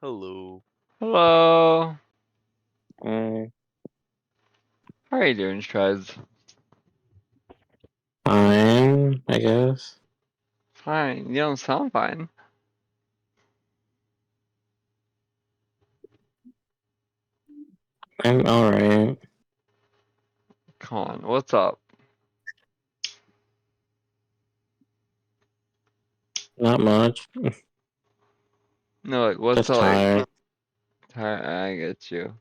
Hello. Hello. Mm, How are you doing, Shreds? fine, I guess. Fine. You don't sound fine. I'm alright. Come on. What's up? Not much. No, like, what's Just up? tired. I get you.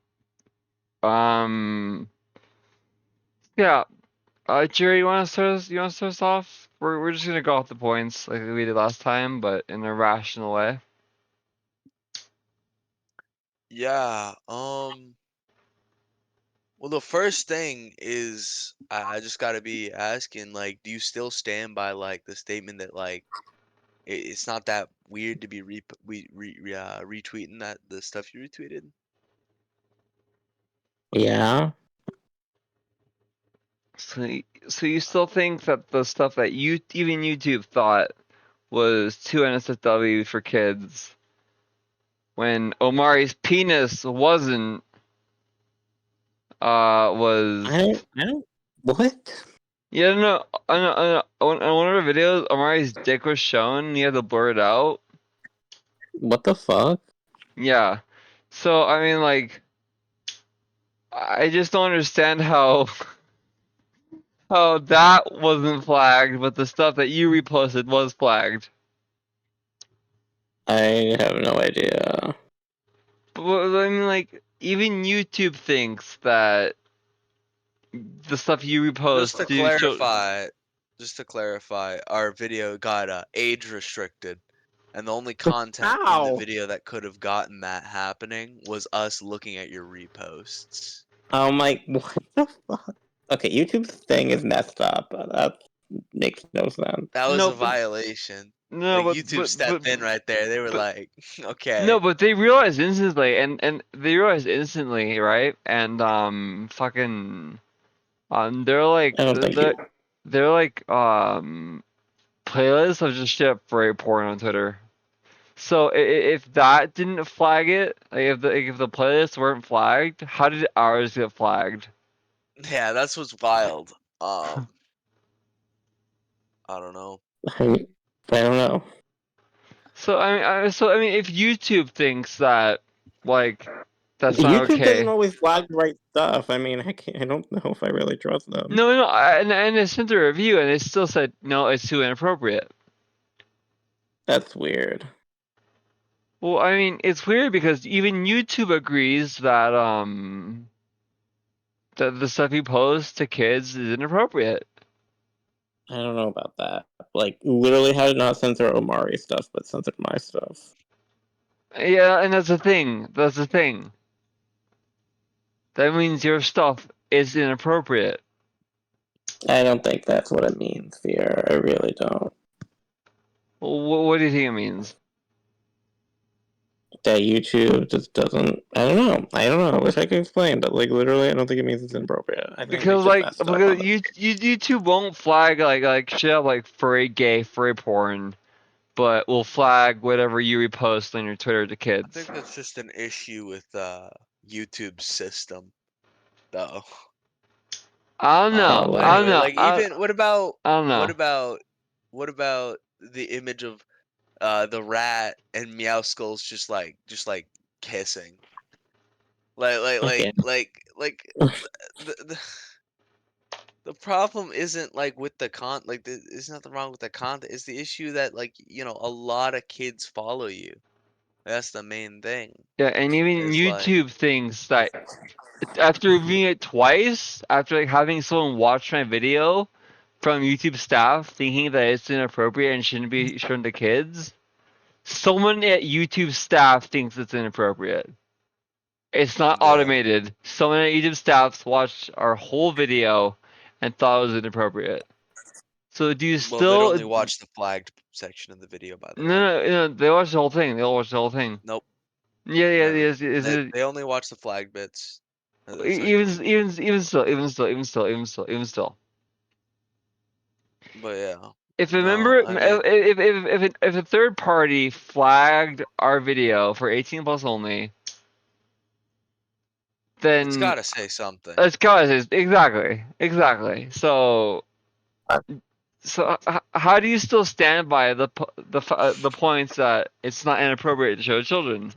Yeah. Jerry, you want to start us off? We're just gonna go off the points like we did last time, but in a rational way. Yeah, well, the first thing is I just gotta be asking, like, do you still stand by like the statement that like it's not that weird to be retweeting that the stuff you retweeted? Yeah? So you still think that the stuff that even YouTube thought was too NSFW for kids, when Omari's penis wasn't, was. I don't, what? Yeah, no, on one of the videos, Amari's dick was shown, and he had to blur it out. What the fuck? Yeah. So, I mean, like, I just don't understand how that wasn't flagged, but the stuff that you reposted was flagged. I have no idea. But, I mean, like, even YouTube thinks that the stuff you Just to repost do show. clarify, our video got age restricted, and the only content in the Ow! video that could have gotten that happening was us looking at your reposts. Oh my, what the fuck? Okay, YouTube's thing is messed up. That makes no sense. That was No, a but violation. no, Like but YouTube but but stepped in right there. They were but like, No, okay. but they realized instantly, and they realized instantly, right? And fucking they're like I don't think you. they're like playlists of just shit furry porn on Twitter. So if that didn't flag it, like if the playlists weren't flagged, how did ours get flagged? Yeah, that's what's wild. Um, I don't know. I, I don't know. So I mean, if YouTube thinks that, like, that's not YouTube doesn't okay. always flag the right stuff. I mean, I don't know if I really trust them. No, and I sent a review, and it still said no, it's too inappropriate. That's weird. Well, I mean, it's weird because even YouTube agrees that the stuff you post to kids is inappropriate. I don't know about that. Like, literally, how did not censor Omari stuff, but censored my stuff? Yeah, and that's the thing. That's the thing. That means your stuff is inappropriate. I don't think that's what it means, Fear. I really don't. What do you think it means? That YouTube just doesn't. I don't know. I don't know. I wish I could explain, but like, literally, I don't think it means it's inappropriate. I think they Because just like messed up because on it. YouTube won't flag like shit like furry gay furry porn, but will flag whatever you repost on your Twitter to I kids. think that's just an issue with YouTube's system, though. I don't know. Probably. I don't Anyway, know. like even I don't what know. about what about the image of the rat and Meowskulls just like kissing? Like like like Okay. like like the the problem isn't like with the there's nothing wrong with the content. It's the issue that like a lot of kids follow you. That's the main thing. Yeah, and even Is like YouTube thinks that after reviewing it twice, after like having someone watch my video from YouTube staff thinking that it's inappropriate and shouldn't be shown to kids, someone at YouTube staff thinks it's inappropriate. It's not yeah. automated. Someone at YouTube staff watched our whole video and thought it was inappropriate. So do you Well, they'd still? only watch the flagged section of the video, by the No, way. no, they watched the whole thing. They all watched the whole thing. Nope, Yeah, yeah, never. yes, is it? They only watch the flagged bits. That's what Even still, even still. But yeah, If a No, member, I mean, if a third party flagged our video for 18 plus only, it's then gotta say something. that's causes exactly. So how do you still stand by the points that it's not inappropriate to show children?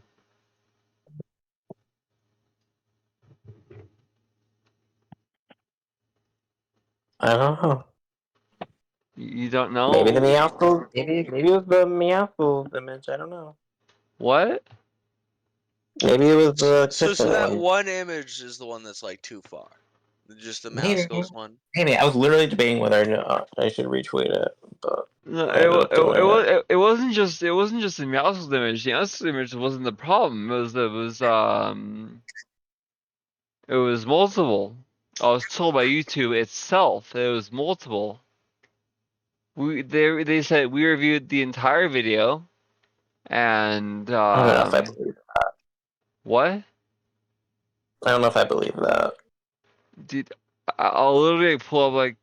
I don't know. You don't Maybe the know Meowscles. Maybe it was the Meowscles image. I don't know. what? Maybe it was the So Christian that one. one image is the one that's like too far. Just the mouse Maybe. goes one. Maybe I was literally debating whether or not I should retweet it, but No, I ended up doing it. it wasn't just the Meowscles image. The Meowscles image wasn't the problem. It was multiple. I was told by YouTube itself that it was multiple. They said we reviewed the entire video and I don't know if I believe. what? I don't know if I believe that. Dude, I'll literally pull up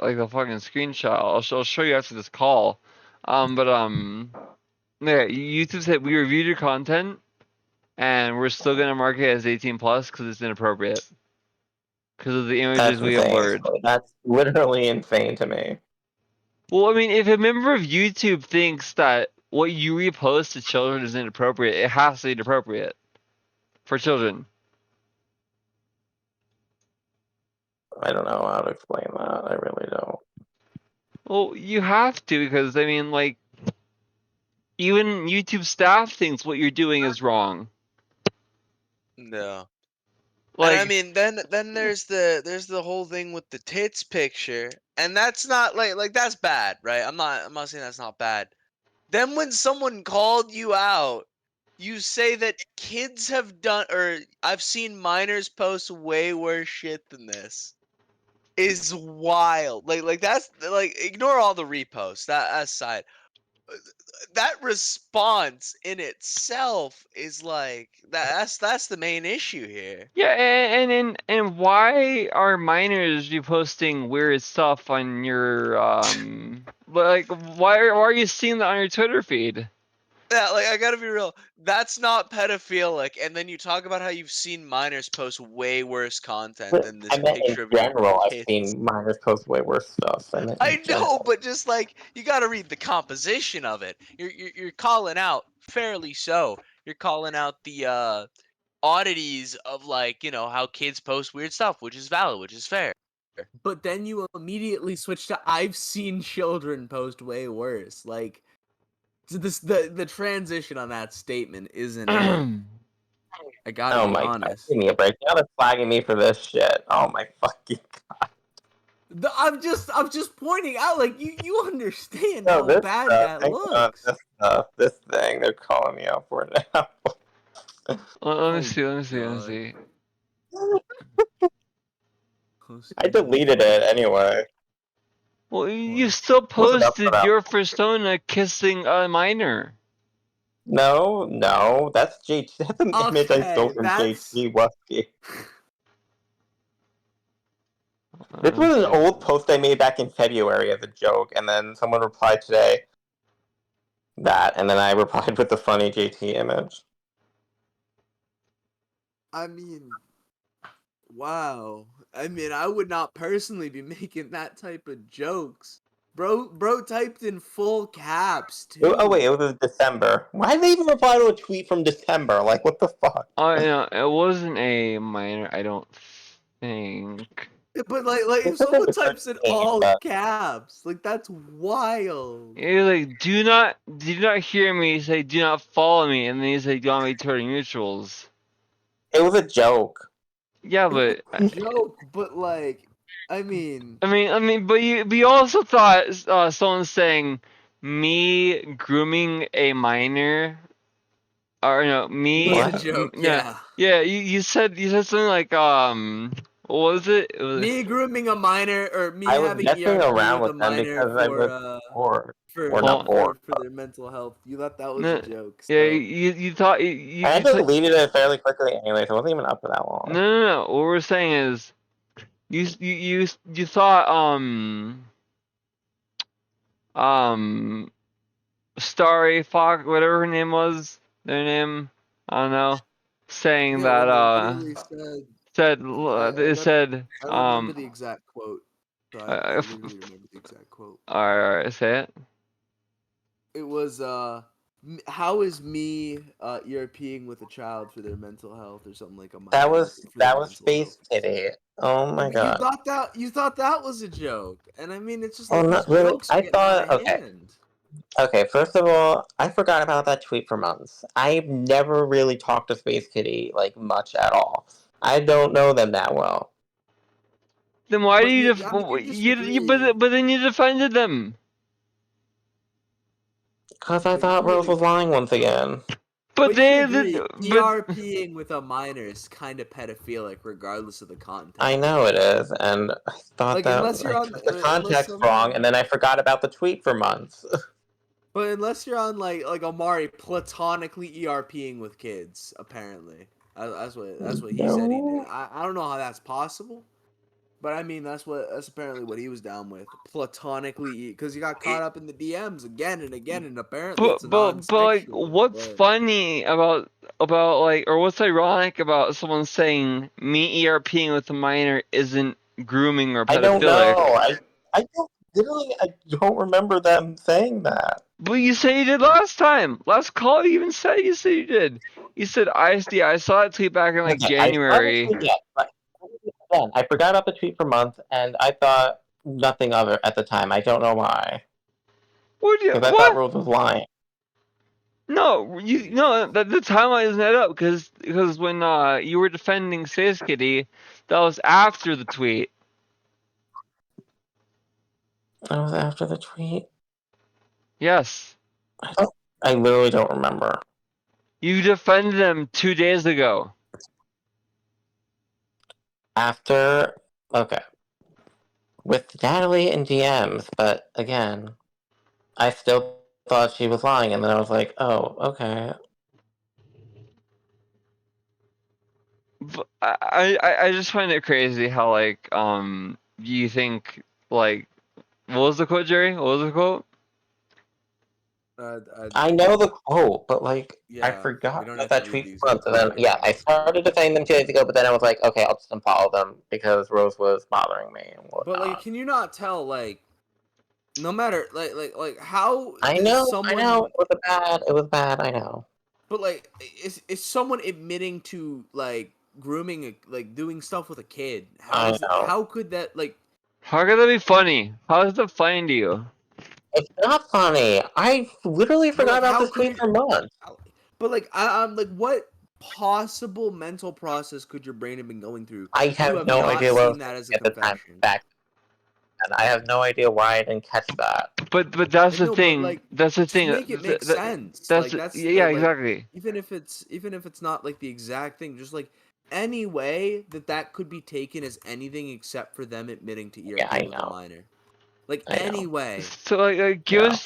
like a fucking screenshot. I'll show you after this call. But yeah, YouTube said we reviewed your content and we're still gonna mark it as 18 plus because it's inappropriate because of the images That's we insane. uploaded. That's literally insane to me. Well, I mean, if a member of YouTube thinks that what you repost to children is inappropriate, it has to be inappropriate for children. I don't know how to explain that. I really don't. Well, you have to because I mean, like, even YouTube staff thinks what you're doing is wrong. No. And I Like, mean, then there's the whole thing with the tits picture, and that's not like that's bad, right? I'm not saying that's not bad. Then when someone called you out, you say that kids have done, or I've seen minors post way worse shit than this. Is wild. Like that's like ignore all the reposts. That aside, that response in itself is like that's the main issue here. yeah, and why are minors reposting weird stuff on your like why are you seeing that on your Twitter feed? Yeah, like I gotta be real. That's not pedophilic. And then you talk about how you've seen minors post way worse content But than I this meant in picture of your general, I've tits. seen minors post way worse stuff. I meant in I know, general. but just like you gotta read the composition of it. You're calling out fairly so. You're calling out the oddities of like how kids post weird stuff, which is valid, which is fair. But then you immediately switch to I've seen children post way worse. Like so the transition on that statement isn't it. I gotta Oh be my god, honest. give me a break. Now they're flagging me for this shit. Oh my fucking god. I'm just pointing out, like you understand No, how this bad stuff. that Hang on, looks. this stuff. This thing. They're calling me out for it now. Let me Oh see. Let me see. Let me god. see. I deleted it anyway. Well, you still Wasn't up for posted that. your persona kissing a minor. No, that's JT. That's an image I stole Okay, from that's JT Wusky. This Let me was an see. old post I made back in February as a joke, and then someone replied today that, and then I replied with the funny JT image. I mean wow. I mean I would not personally be making that type of jokes. Bro typed in full caps Oh wait, too. it was December. Why did they even reply to a tweet from December? Like, what the fuck? Oh, no, it wasn't a minor. I don't think. But like They if said they someone were types in 13, all but caps, like that's wild. It was like, do not hear me say, do not follow me, and then you say, do not make Twitter neutrals. it was a joke. Yeah, It was but a joke, but like I mean but you also thought someone saying me grooming a minor, or no, was me, a What? joke, no, yeah. yeah, you said something like what was it? It was Me grooming a minor or me I was having messing ERP around with a with them minor because I was bored. Or not well, bored. for their mental health. You thought that was a no, joke, yeah, so you thought I had you to thought delete it fairly quickly anyway, so it wasn't even up for that long. no. What we're saying is you thought Starry Fox, whatever her name was, their name, I don't know, saying Yeah, that when they literally they said I don't remember the exact quote. So I literally remember the exact quote. all right, say it. It was how is me ERPing with a child for their mental health or something like a That minor was for their mental Space health. Kitty. Oh my But you god. thought that was a joke, and I mean it's just Oh, like these not really. jokes are I getting out of thought, okay. hand. Okay, first of all, I forgot about that tweet for months. I've never really talked to Space Kitty, like, much at all. I don't know them that well. Then why do But you, I mean, you but disagree. then you defended them. Because I But you thought Rose really, was lying once again. But but you'd they, agree, but ERPing with a minor is kind of pedophilic, regardless of the I context. know it is, and I thought Like that unless I you're on, took the unless context wrong, somehow, and then I forgot about the tweet for months. but unless you're on like Amari platonically ERPing with kids, apparently. That's what he said he did. No. I don't know how that's possible. But I mean, that's apparently what he was down with, platonically, because he got caught up in the DMs again and again, and apparently it's a but like, non-sexual. what's But funny about like, or what's ironic about someone saying me ERPing with a minor isn't grooming or I don't pedophilic? know. I don't literally I don't remember them saying that. But you said you did last time. Last call, you even said you did. You said I saw that tweet back in like Okay, I saw the January. tweet, yeah, but again, I forgot about the tweet for months, and I thought nothing of it at the time. I don't know why, What? because I thought What? Rose was lying. No, the timeline isn't that up because when you were defending Space Kitty, that was after the tweet. That was after the tweet. Yes, I literally don't remember. you defended them 2 days ago. After, okay, with Natalie and DMs, but again, I still thought she was lying, and then I was like, oh, okay. I just find it crazy how like you think like what was the quote, Jerry? What was the quote? I know the quote, but like, I yeah, we forgot don't about have to that read tweet the for months, exact and then, quote. yeah, I started defending them 2 days ago, but then I was like, okay, I'll just unfollow them, because Rose was bothering me and But like, whatnot. can you not tell like, no matter like how I does know, someone? it was bad, I know. But like, is someone admitting to like grooming, like doing stuff with a kid? How I is it? know. How could that like? How could that be funny? How is that funny to you? It's not funny. I literally But forgot like, about how this could tweet it? for months. But like, I'm like, what possible mental process could your brain have been going through I to have have no not idea what I seen was that as a thinking at the time confession? back then. I have no idea why I didn't catch that. But that's Like the no, but thing. like That's the just thing. make it make sense. That's Like that's yeah, the like exactly. even if it's not like the exact thing, just like any way that could be taken as anything except for them admitting to Yeah, I ERPing with a know. minor. Like I any know. way. So like Yeah,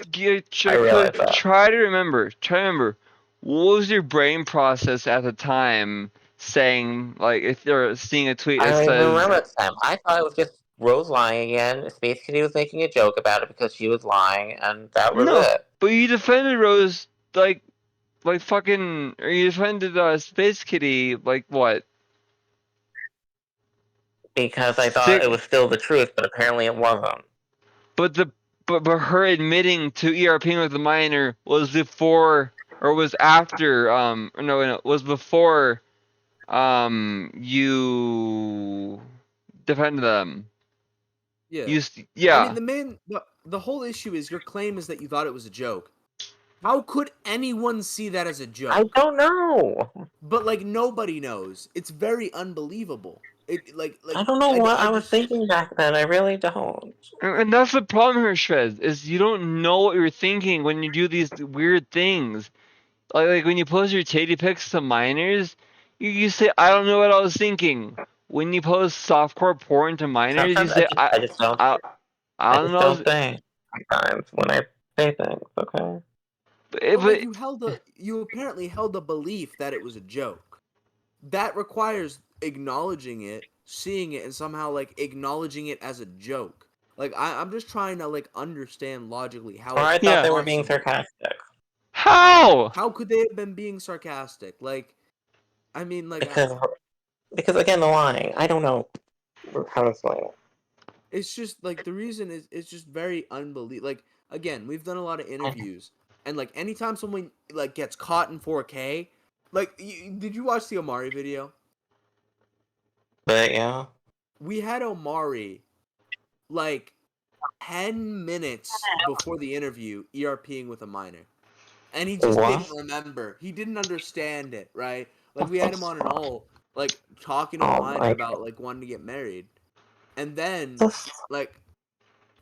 I realize that. try to remember. Try to remember. What was your brain process at the time saying like if you're seeing a tweet I that don't even says remember at the time. I thought it was just Rose lying again. Space Kitty was making a joke about it because she was lying, and that was no, it. but you defended Rose like fucking, or you defended Space Kitty like what? Because I thought it Sick. was still the truth, but apparently it wasn't. But but her admitting to ERPing with the minor was before or was after or no, was before you defended them. Yeah. I mean Yeah. the whole issue is your claim is that you thought it was a joke. How could anyone see that as a I joke? don't know. But like nobody knows. It's very unbelievable. It I don't know what I I was just thinking back then. I really don't. And that's the problem here, Shreds, is you don't know what you're thinking when you do these weird things. Like when you post your titty pics to minors, you say, I don't know what I was thinking. When you post softcore porn to minors, you Sometimes say, I, I I don't just know. don't think. Sometimes when I say things, okay. but like But you apparently held a belief that it was a joke. That requires acknowledging it, seeing it, and somehow like acknowledging it as a joke. Like I'm just trying to like understand logically how Or I it's thought Yeah. they were being possible. sarcastic. How? How could they have been being sarcastic? Like, I mean, like, Because again, the lying. I don't know how to explain it. it's just like the reason is it's just very unbelievable. Like, again, we've done a lot of interviews, and like anytime someone like gets caught in 4K, like, did you watch the Omari video? But yeah. We had Omari like 10 minutes before the interview ERPing with a minor. And he just What? didn't remember. He didn't understand it, right? Like we had him on an all, like talking to a Oh minor my about like wanting to get married. And then god. like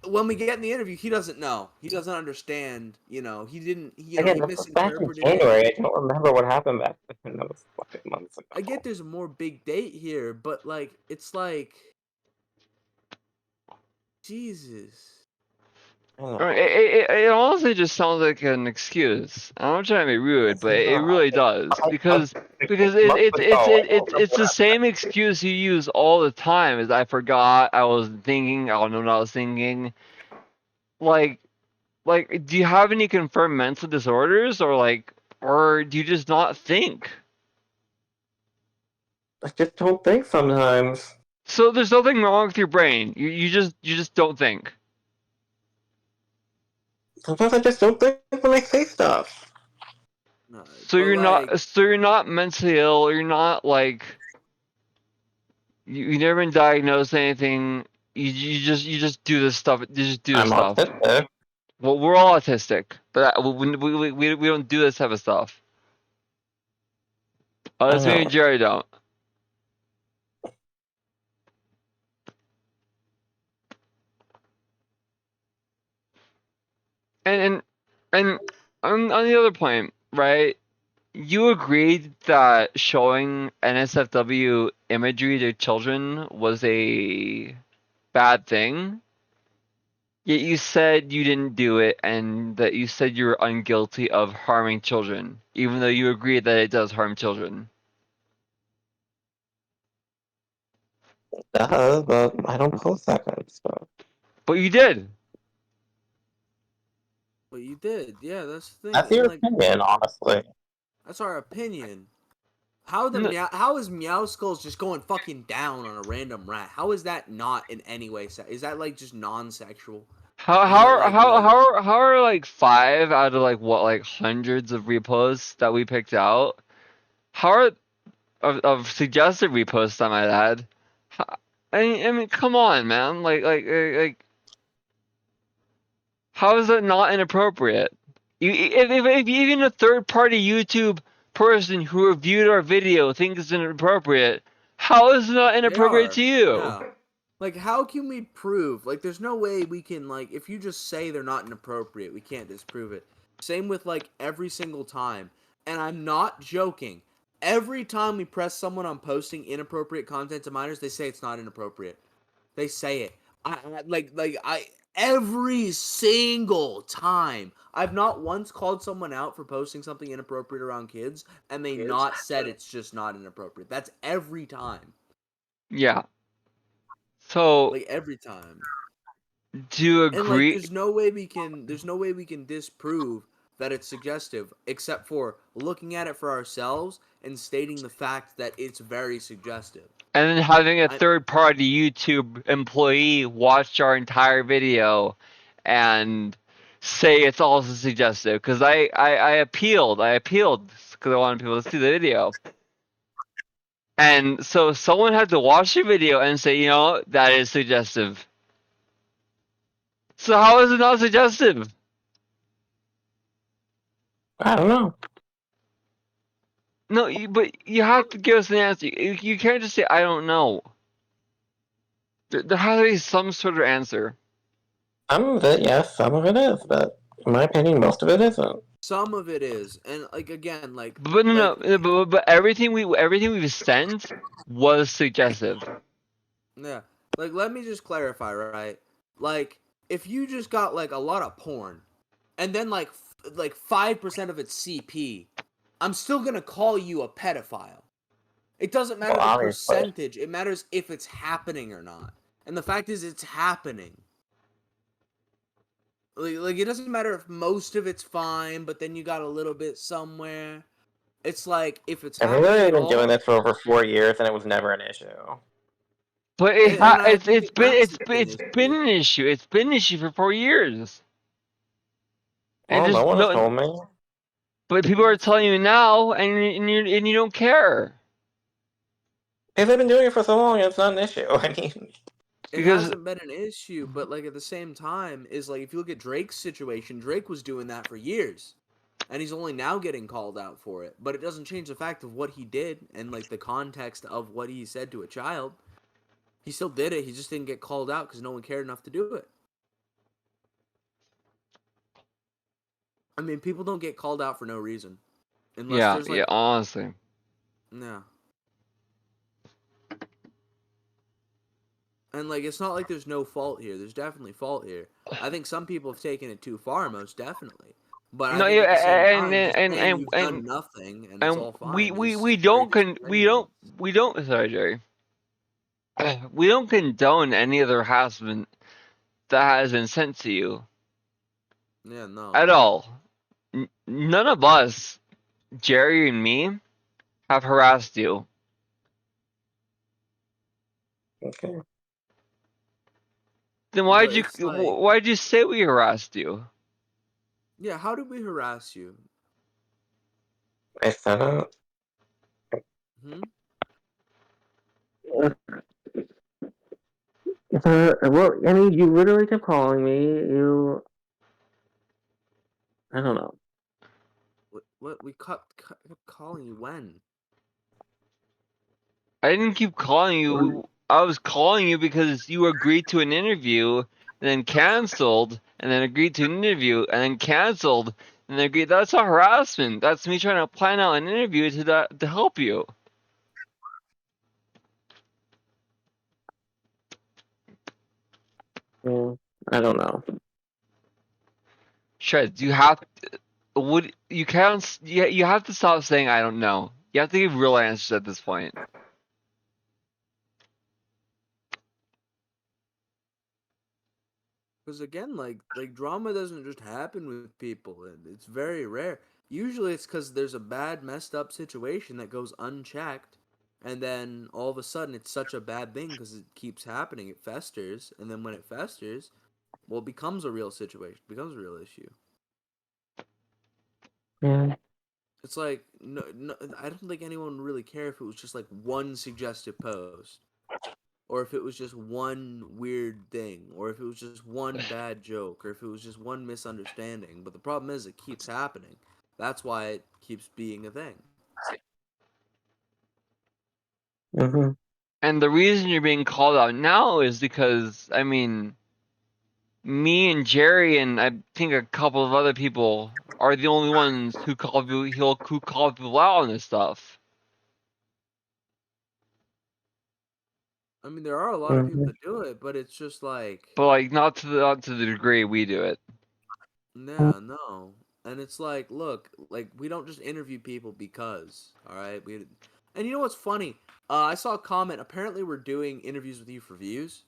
when we get in the interview, he doesn't know. He doesn't understand, he didn't Again, he this was back in misinterpreted it. January. I don't remember what happened back then. That was fucking months I get ago. there's a more big date here, but like it's like Jesus. I don't I mean, know. it honestly just sounds like an excuse. I'm not trying to be rude, It's but it not. really does because Months ago, I don't remember it's what the happened. same excuse you use all the time. Is I forgot, I was thinking, I don't know what I was thinking. Like do you have any confirmed mental disorders, or do you just not think? I just don't think sometimes. So there's nothing wrong with your brain. You just don't think. Sometimes I just don't think when I say stuff. No, So but like you're not mentally ill. You're not like you never been diagnosed with anything. You just do this stuff. You just do this I'm stuff. autistic. Well, we're all autistic, but we don't do this type of stuff. I It's me and know. Jerry don't. And on the other point, right? You agreed that showing NSFW imagery to children was a bad thing. Yet you said you didn't do it, and that you said you were unguilty of harming children, even though you agreed that it does harm children. Duh, but I don't post that kind of stuff. But you did. But you did, yeah, that's the thing. That's And your like opinion, honestly. that's our opinion. How is Meow Skulls just going fucking down on a random rat? How is that not in any way is that like just non-sexual? How Is how it are like how how are, how are like 5 out of like what, like hundreds of reposts that we picked out? How are of suggested reposts, I might add? How, I mean, come on, man. Like, how is that not inappropriate? If even a third-party YouTube person who reviewed our video thinks it's inappropriate, how is it not they inappropriate are? to you? Yeah. Like how can we prove? Like there's no way we can like if you just say they're not inappropriate, we can't disprove it. Same with like every single time. And I'm not joking. Every time we press someone on posting inappropriate content to minors, they say it's not inappropriate. They say it. I every single time. I've not once called someone out for posting something inappropriate around kids and they not said it's just not inappropriate. That's every time. Yeah. So, Like every time. do you And like agree? there's no way we can disprove that it's suggestive except for looking at it for ourselves and stating the fact that it's very suggestive. And then having a I third-party YouTube employee watch our entire video and say it's also suggestive, because I appealed because I wanted people to see the video. And so someone had to watch the video and say, that is suggestive. So how is it not suggestive? I don't know. No, but you have to give us an answer. You can't just say, I don't know. There has to be some sort of answer. Some of it, yes, some of it is, but in my opinion, most of it isn't. some of it is. And like again, But no, but everything we've sent was suggestive. yeah. Like let me just clarify, right? Like if you just got like a lot of porn and then like 5% of it's CP, I'm still going to call you a pedophile. It doesn't matter Well, the obviously. percentage. It matters if it's happening or not. And the fact is it's happening. Like it doesn't matter if most of it's fine, but then you got a little bit somewhere. It's like if it's I've happening literally at been doing all, this for over 4 years, and it was never an issue. But and I think it's it been hasn't been an it's been issue. an issue. It's been an issue for 4 years, and Well, no just one has no. told me. But people are telling you now, and you don't care If they've been doing it for so long, it's not an issue. I mean, It because hasn't been an issue, but like at the same time, is like if you look at Drake's situation, Drake was doing that for years, and he's only now getting called out for it. But it doesn't change the fact of what he did and like the context of what he said to a child. He still did it. He just didn't get called out because no one cared enough to do it. I mean, people don't get called out for no reason, unless yeah, there's yeah. like, Honestly, no. And like, it's not like there's no fault here. There's definitely fault here. I think some people have taken it too far, most definitely. But I no, think yeah, at the same and time, just and saying and you've and, done nothing and it's and all we fine we is we very don't disingenuous. we don't. Sorry, Jerry. We don't condone any other harassment that has been sent to you Yeah, no. at all. None of us, Jerry and me, have harassed you. okay. Then But it's like, why did you say we harassed you? yeah, how did we harass you? I said it. Hmm? Well, I mean, you literally kept calling me. I don't know. What we kept calling you when? I didn't keep calling you. I was calling you because you agreed to an interview, and then canceled, and then agreed to an interview, and then canceled, and then agreed. That's not harassment. That's me trying to plan out an interview to help you. I don't know. Shreds, you have would you can't you have to stop saying I don't know. You have to give real answers at this point. Because again, like drama doesn't just happen with people, and it's very rare. Usually, it's because there's a bad, messed up situation that goes unchecked, and then all of a sudden, it's such a bad thing because it keeps happening. It festers, and then when it festers, well, it becomes a real situation, becomes a real issue. Yeah. It's like no, I don't think anyone would really care if it was just like one suggestive post, or if it was just one weird thing, or if it was just one bad joke, or if it was just one misunderstanding. But the problem is, it keeps happening. That's why it keeps being a thing. Mm-hmm. And the reason you're being called out now is because I mean, me and Jerry and I think a couple of other people are the only ones who call people out on this stuff. I mean, there are a lot of people Mm-hmm. that do it, but it's just like, But like not to the degree we do it. yeah, no. And it's like, look, like we don't just interview people because, all right? And you know what's funny? I saw a comment. Apparently, we're doing interviews with you for views.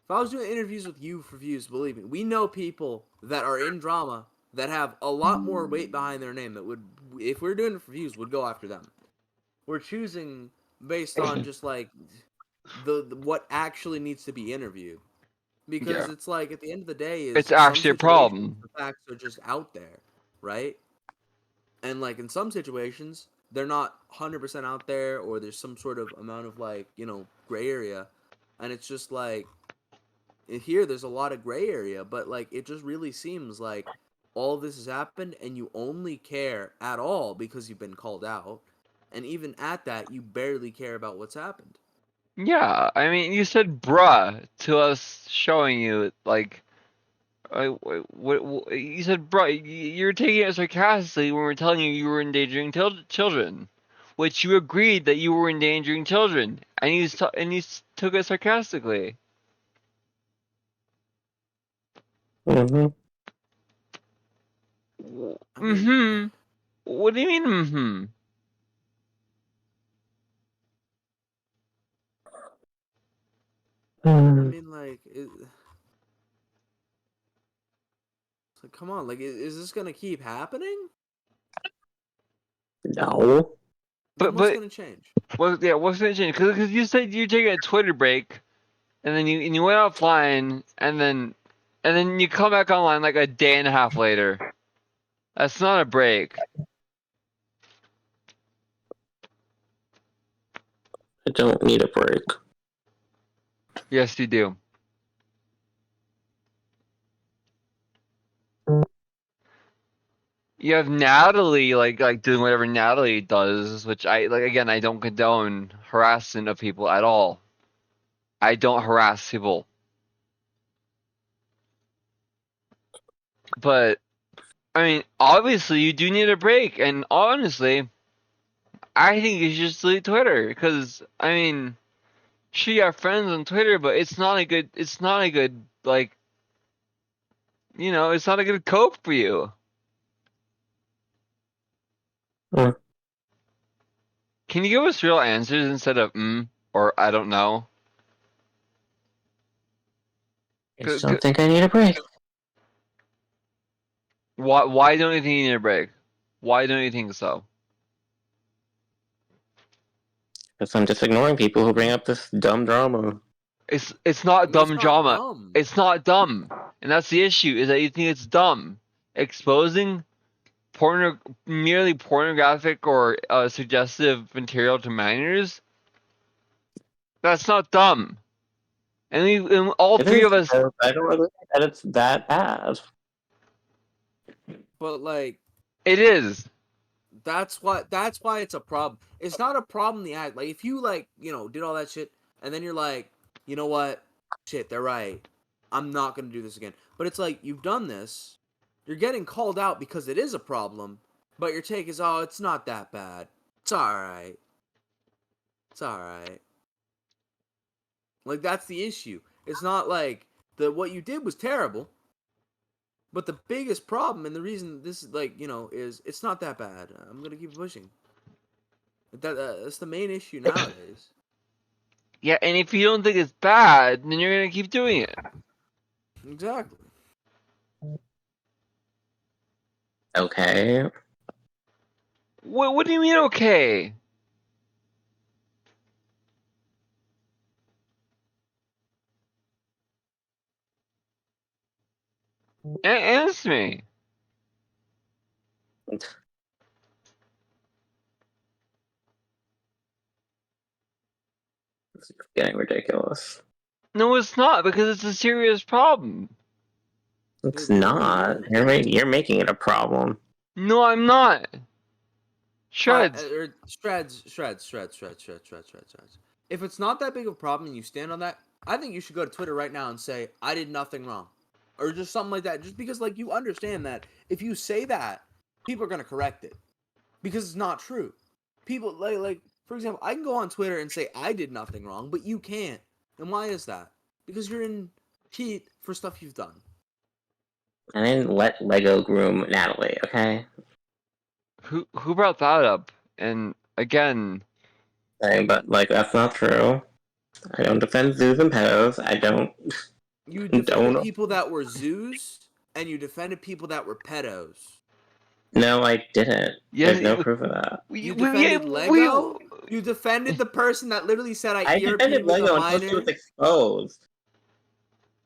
If I was doing interviews with you for views, believe me, we know people that are in drama that have a lot more weight behind their name that would, if we are doing it for views, would go after them. We're choosing based on just like the what actually needs to be interviewed, because Yeah. it's like at the end of the day It's is some actually a situations problem. the facts are just out there, right? And like in some situations they're not 100% out there, or there's some sort of amount of like gray area, and it's just like here there's a lot of gray area, but like it just really seems like all of this has happened and you only care at all because you've been called out, and even at that you barely care about what's happened. Yeah, I mean, you said "bruh" to us, showing you like, what you said, "bruh." You're taking it sarcastically when we're telling you were endangering children, which you agreed that you were endangering children, and took it sarcastically. Mm-hmm. I mean, Mm-hmm. What do you mean, mm-hmm? I Mm-hmm. mean like come on, like, is this gonna keep happening? No. Then what's gonna change? what's gonna change? Because you said you're taking a Twitter break, and then you went offline, and then you come back online like a day and a half later. That's not a break. I don't need a break. Yes, you do. You have Natalie like doing whatever Natalie does, which I like. Again, I don't condone harassment of people at all. I don't harass people. But I mean, obviously, you do need a break, and honestly, I think you should just delete Twitter because I mean, sure you have friends on Twitter, but it's not a good. It's not a good like. It's not a good cope for you. Hmm. Can you give us real answers instead of or I don't know? I just don't think I need a break. Why don't you think you need a break? Why don't you think so? Because I'm just ignoring people who bring up this dumb drama. It's not That's dumb not drama. dumb. It's not dumb, and that's the issue. Is that you think it's dumb? Exposing merely pornographic or suggestive material to minors. That's not dumb. And all It three is, of us. I don't really think that it's that bad. But like, It is. that's why it's a problem. It's not a problem the act. Like, if you like, did all that shit, and then you're like, you know what? Shit, they're right. I'm not gonna do this again. But it's like, you've done this. You're getting called out because it is a problem. But your take is, oh, it's not that bad. It's alright. It's alright. Like, that's the issue. It's not like what you did was terrible. But the biggest problem, and the reason this is like, is it's not that bad. I'm gonna keep pushing. That's the main issue nowadays. Yeah, and if you don't think it's bad, then you're gonna keep doing it. Exactly. Okay. What do you mean, okay? Answer me. It's getting ridiculous. No, it's not, because it's a serious problem. It's It not. really is. You're making it a problem. No, I'm not. Shreds. Shreds. If it's not that big of a problem and you stand on that, I think you should go to Twitter right now and say, I did nothing wrong. Or just something like that. Just because, like, you understand that if you say that, people are going to correct it. Because it's not true. People, like, for example, I can go on Twitter and say, I did nothing wrong, but you can't. And why is that? Because you're in heat for stuff you've done. I didn't let Lego groom Natalie, okay? Who brought that up? And again, But, like, that's not true. I don't defend zoos and pedos. I don't... You defended Don't... people that were zoos, and you defended people that were pedos. No, I didn't. yeah, There's no proof of that. You defended Lego? You defended the person that literally said I ERP'd defended with Lego a until she minor? was exposed.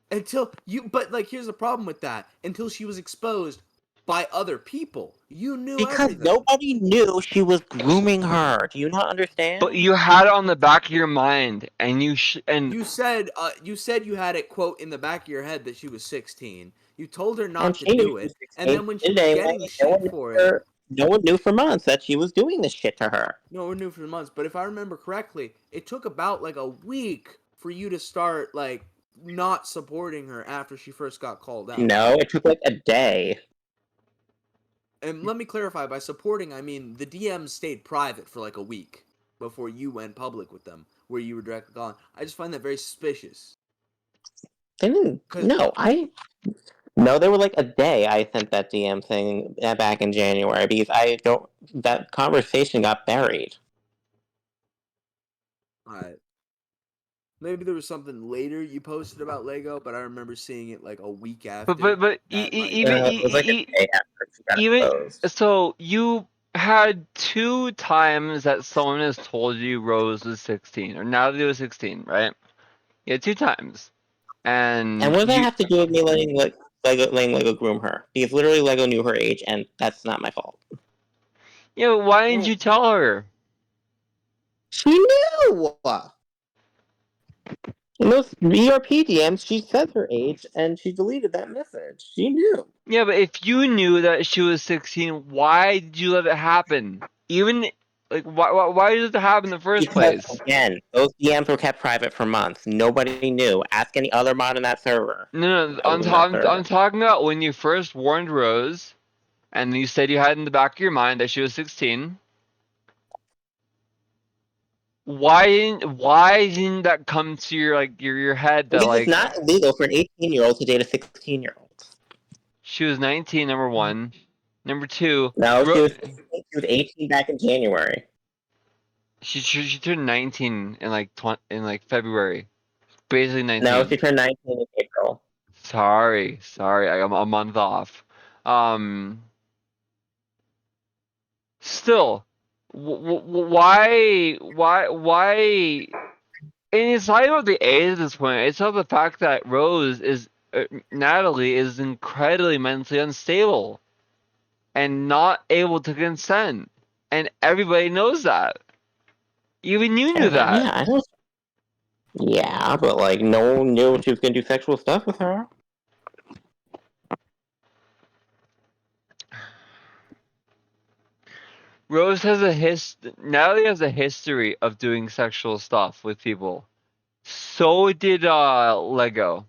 But like, here's the problem with that. Until she was exposed by other people. You knew Because everything. nobody knew she was grooming her. Do you not understand? but you had it on the back of your mind, and you You said you had it, quote, in the back of your head that she was 16. You told her not And to she knew do she was it. And then when she was anyway, getting shit for it, no one knew for months that she was doing this shit to her. no, we knew for months. But if I remember correctly, it took about like a week for you to start like not supporting her after she first got called out. No, it took like a day. And let me clarify, by supporting, I mean the DMs stayed private for like a week before you went public with them, where you were directly calling. I just find that very suspicious. They didn't. No, they were like a day. I sent that DM thing back in January because I don't. That conversation got buried. Alright. Maybe there was something later you posted about Lego, but I remember seeing it like a week But after that. Like, It was like a day after she got even exposed. so, you had 2 times that someone has told you Rose was 16 or Natalie was 16, right? Yeah, 2 times, And and what does that you, have to do with me letting Lego groom her? Because literally Lego knew her age, and that's not my fault. why didn't well, you tell her? She knew! In those ERP DMs, she said her age, and she deleted that message. She knew. Yeah, but if you knew that she was 16, why did you let it happen? Even like, why did it happen in the first Because, place? again, those DMs were kept private for months. Nobody knew. Ask any other mod in that server. No, I was in that server. I'm talking about when you first warned Rose, and you said you had in the back of your mind that she was 16. Why didn't that come to your head that Because it's like not illegal for an 18-year-old to date a 16-year-old. she was 19? Number one, number two, No, she was 18 back in January. she turned 19 in like February, basically No, 19. she turned 19 in April. Sorry, I'm a month off. Um, Still, why? And it's not about the age at this point. It's about the fact that Natalie is incredibly mentally unstable and not able to consent, and everybody knows that. Even you knew that. Yeah, I don't. Yeah, but like no one knew she was gonna do sexual stuff with her. Natalie has a history of doing sexual stuff with people. So did Lego.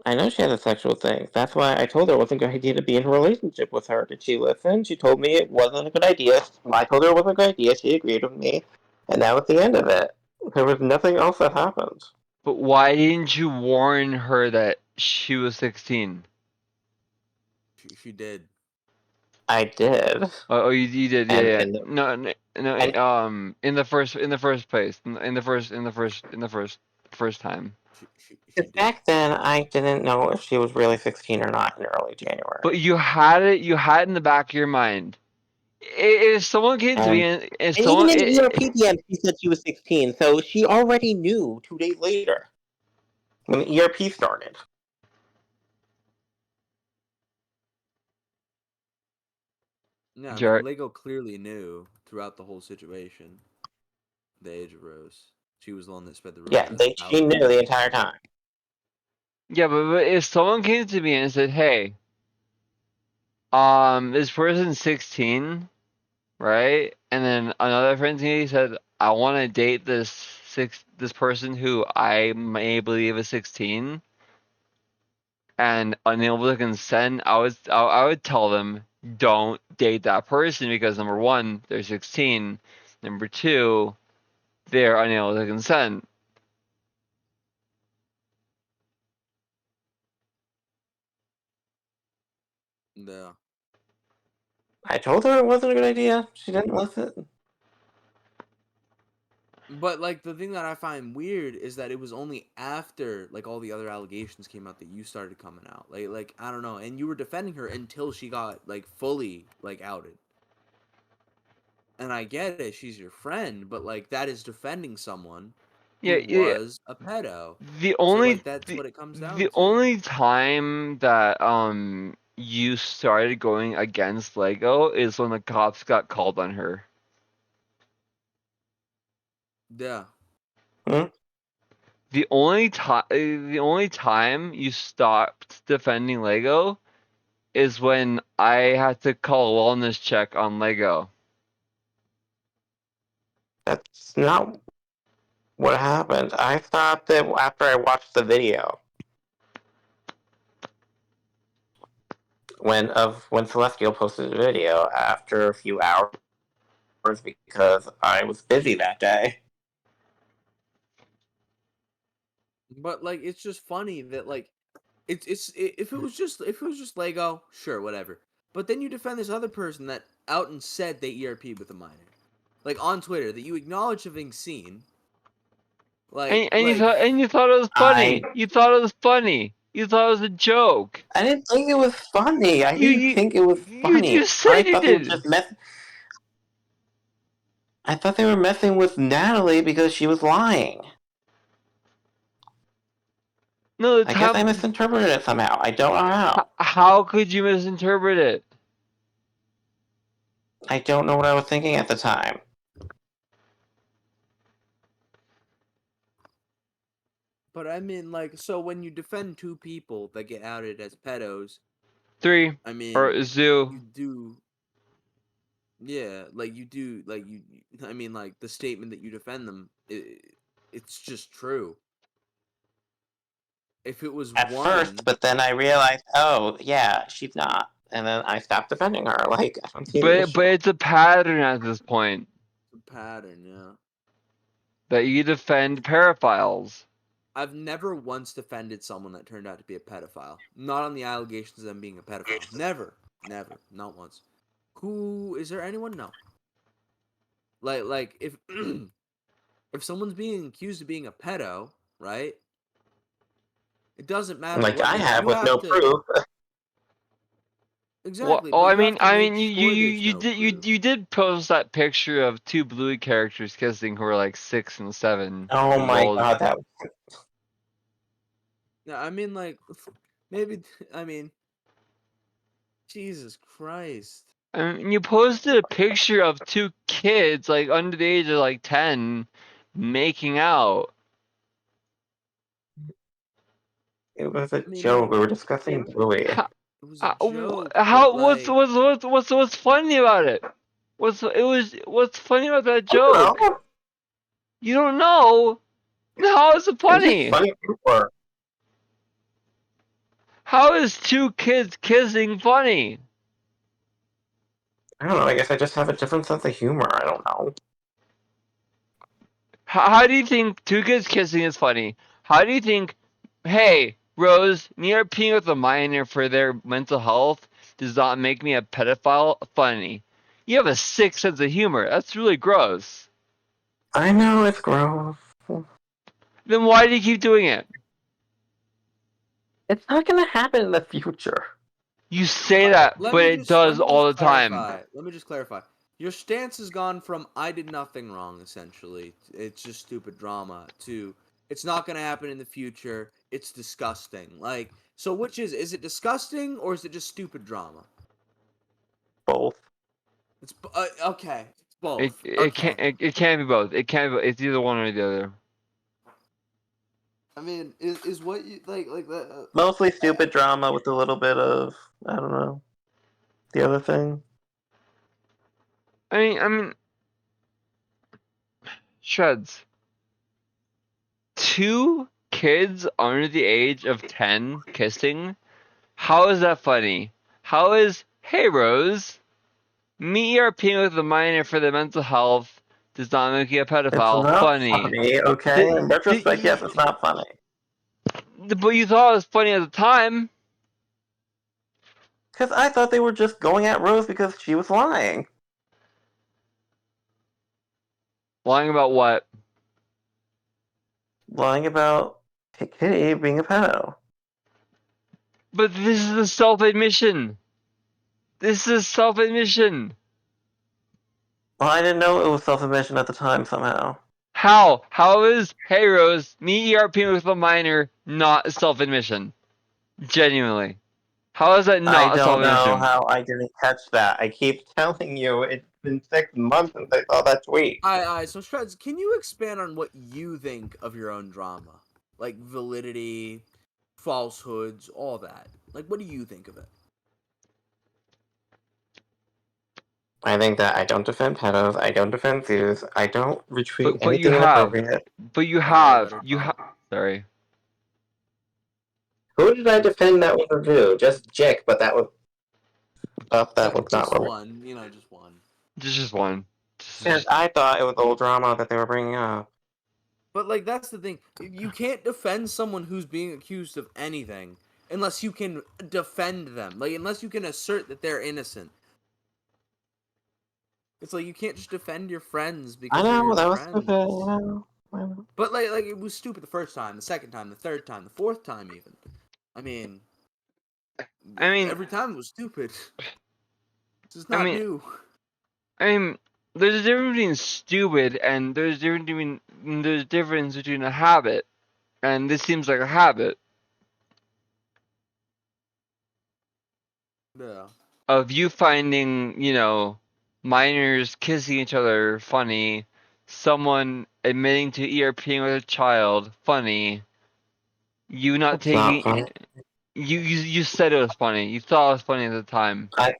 I know she has a sexual thing. That's why I told her it wasn't a good idea to be in a relationship with her. Did she listen? She told me it wasn't a good idea. I told her it wasn't a good idea. She agreed with me, and that was the end of it. There was nothing else that happened. But why didn't you warn her that she was 16? she did. I did, Oh, you did, yeah, and yeah. and, No, no, no, and in the first place, in the first time. She did. back then I didn't know if she was really 16 or not in early January. But you had it in the back of your mind. If someone came to me And and if and even someone, in ERP DM, she said she was 16, so she already knew 2 days later when the ERP started. Yeah, I mean, Jared, Lego clearly knew throughout the whole situation the age of Rose. She was the one that spread the Yeah, rumors she about knew her. the entire time. yeah, but if someone came to me and said, "Hey, this person's 16, right?" And then another friend to me said, "I want to date this person who I may believe is 16." And unable to consent, I would tell them don't date that person because number one, they're 16. Number two, they're unable to consent. Yeah. I told her it wasn't a good idea. She didn't listen. But like the thing that I find weird is that it was only after like all the other allegations came out that you started coming out. Like I don't know, and you were defending her until she got like fully like outed. And I get it, she's your friend, but like that is defending someone who Yeah, yeah. was a pedo. The So only like that's what it comes down the to. only time that you started going against Lego is when the cops got called on her. Yeah. Hmm? The only time you stopped defending Lego is when I had to call a wellness check on Lego. That's not what happened. I thought that after I watched the video when Celestial posted the video after a few hours because I was busy that day. But like it's just funny that like if it was just Lego, sure, whatever. But then you defend this other person that out and said they ERP with a minor. like on Twitter, that you acknowledge having seen, And you thought it was funny. You thought it was funny. You thought it was a joke. I didn't think it was funny. I didn't think it was You funny. said you did. I thought they were messing with Natalie because she was lying. No, I guess I misinterpreted it somehow. I don't know how. How could you misinterpret it? I don't know what I was thinking at the time. But I mean, like, so when you defend two people that get outed as pedos, 3 I mean, or Zoo. you do, yeah, like you do, like you. I mean, like the statement that you defend them, it's just true. If it was At one, first, but then I realized, oh, yeah, she's not. And then I stopped defending her. Like, I don't see the issue. But it's a pattern at this point it's a pattern, yeah. that you defend pedophiles. I've never once defended someone that turned out to be a pedophile. Not on the allegations of them being a pedophile. Never, not once. Who is there? Anyone? No. Like if if someone's being accused of being a pedo, right? It doesn't matter. Like what I you have with have no to, proof. Exactly. Well, But I you have mean, to I make mean, sure there's no proof. you did post that picture of two blue characters kissing who were like 6 and 7. Oh my Well, god, that was... Yeah, I mean, like, maybe. I mean, Jesus Christ. I mean, you posted a picture of two kids like under the age of like 10 making out. It was a I mean, joke. like, We were discussing Bluey. How, it was a joke. how But like, what's funny about it? What's funny about that I don't joke? know. You don't know? How is it It was just funny? funny humor. How is two kids kissing funny? I don't know. I guess I just have a different sense of humor. I don't know. How do you think two kids kissing is funny? How do you think, hey, Rose, me peeing with a minor for their mental health does not make me a pedophile funny? You have a sick sense of humor. That's really gross. I know it's gross. Then why do you keep doing it? It's not gonna happen in the future. You say that, let but me it just does all the time. clarify. Let me just clarify. Your stance has gone from "I did nothing wrong," essentially, it's just stupid drama, to "it's not gonna happen in the future. It's disgusting." Like, so which is it disgusting or is it just stupid drama? Both. It's okay. It's both. It can't be both. It can't be both. It's either one or the other. I mean, is what you like that? Mostly stupid drama with a little bit of, I don't know, the other thing. I mean, Shreds. Two kids under the age of 10 kissing? How is that funny? How is, hey Rose, me ERPing with a minor for the mental health does not make you a It's pedophile not funny? funny, okay? In retrospect, yes, it's not funny. But you thought it was funny at the time. Because I thought they were just going at Rose because she was lying. Lying about what? Lying about Kitty being a pedo. But this is a self-admission. This is self-admission. Well, I didn't know it was self-admission at the time somehow. How? How is, hey Rose, me ERPing with a minor not self-admission? Genuinely. How is that not I don't know self-admission? how I didn't catch that. I keep telling you, it's been 6 months since I saw that tweet. Alright, so Shreds, can you expand on what you think of your own drama? Like validity, falsehoods, all that. Like, what do you think of it? I think that I don't defend pedos, I don't defend zoos, I don't retweet But you anything have. inappropriate. But you Alright, have. Sorry. Who did I defend that was a zoo? Just Jick, but that was... that was not just really... one, just one. Just one. Because I thought it was old drama that they were bringing up. But like that's the thing. You can't defend someone who's being accused of anything unless you can defend them. Like unless you can assert that they're innocent. It's like you can't just defend your friends I because they're know, your that was friends. stupid, you know. I know. But like it was stupid the first time, the second time, the third time, the fourth time even. I mean, mean, every time it was stupid. This is I not mean, new. I mean, there's a difference between stupid and there's a difference between a habit, and this seems like a habit Yeah. of you finding, minors kissing each other funny, someone admitting to ERPing with a child funny, you not It's not taking, funny. you said it was funny, you thought it was funny at the time. I